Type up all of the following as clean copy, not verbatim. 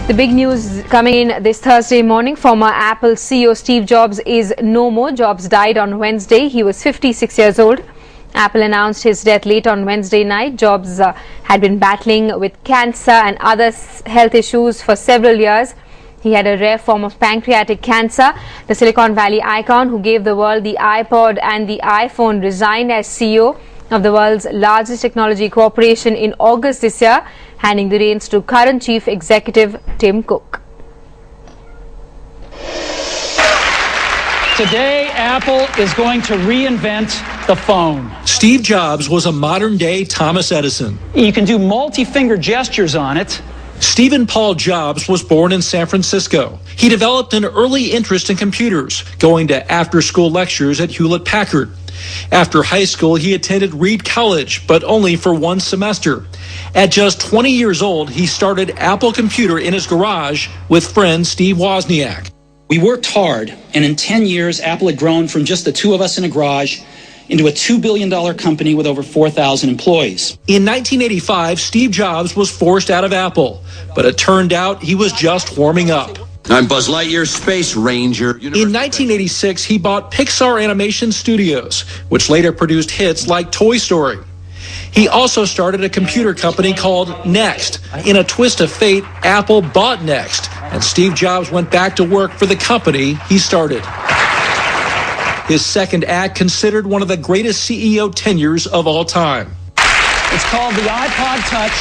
The big news coming in this Thursday morning: former Apple CEO Steve Jobs is no more. Jobs died on Wednesday. He was 56 years old. Apple announced his death late on Wednesday night. Jobs had been battling with cancer and other health issues for several years. He had a rare form of pancreatic cancer. The Silicon Valley icon, who gave the world the iPod and the iPhone, resigned as CEO of the world's largest technology corporation in August this year, handing the reins to current chief executive Tim Cook. Today, Apple is going to reinvent the phone. Steve Jobs was a modern-day Thomas Edison. You can do multi-finger gestures on it. Stephen Paul Jobs was born in San Francisco. He developed an early interest in computers, going to after-school lectures at Hewlett-Packard. After high school, he attended Reed College, but only for one semester. At just 20 years old, he started Apple Computer in his garage with friend Steve Wozniak. We worked hard, and in 10 years, Apple had grown from just the two of us in a garage into a $2 billion company with over 4,000 employees. In 1985, Steve Jobs was forced out of Apple, but it turned out he was just warming up. I'm Buzz Lightyear, Space Ranger. In 1986, he bought Pixar Animation Studios, which later produced hits like Toy Story. He also started a computer company called Next. In a twist of fate, Apple bought Next, and Steve Jobs went back to work for the company he started. His second act considered one of the greatest CEO tenures of all time. It's called the iPod Touch.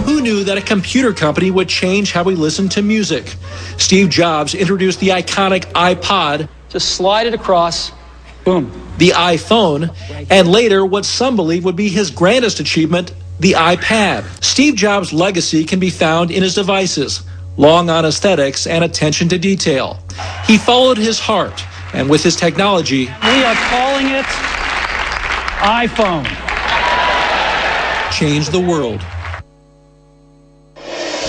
Who knew that a computer company would change how we listen to music? Steve Jobs introduced the iconic iPod, Just slide it across, boom. the iPhone, and later what some believe would be his grandest achievement, the iPad. Steve Jobs' legacy can be found in his devices, long on aesthetics and attention to detail. He followed his heart, and with his technology, We are calling it iPhone. changed the world.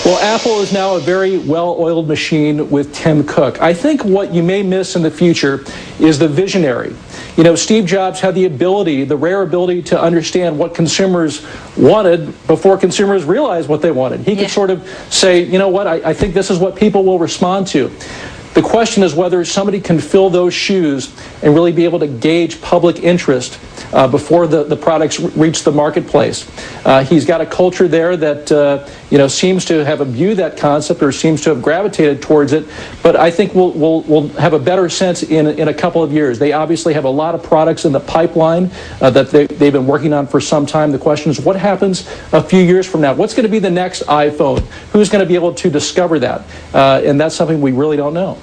Well, Apple is now a very well-oiled machine with Tim Cook. I think what you may miss in the future is the visionary. You know, Steve Jobs had the ability, the rare ability, to understand what consumers wanted before consumers realized what they wanted. He could sort of say, you know what, I think this is what people will respond to. The question is whether somebody can fill those shoes and really be able to gauge public interest before the products reach the marketplace. He's got a culture there that seems to have viewed that concept or seems to have gravitated towards it. But I think we'll have a better sense in a couple of years. They obviously have a lot of products in the pipeline that they've been working on for some time. The question is, what happens a few years from now? What's going to be the next iPhone? Who's going to be able to discover that? And that's something we really don't know.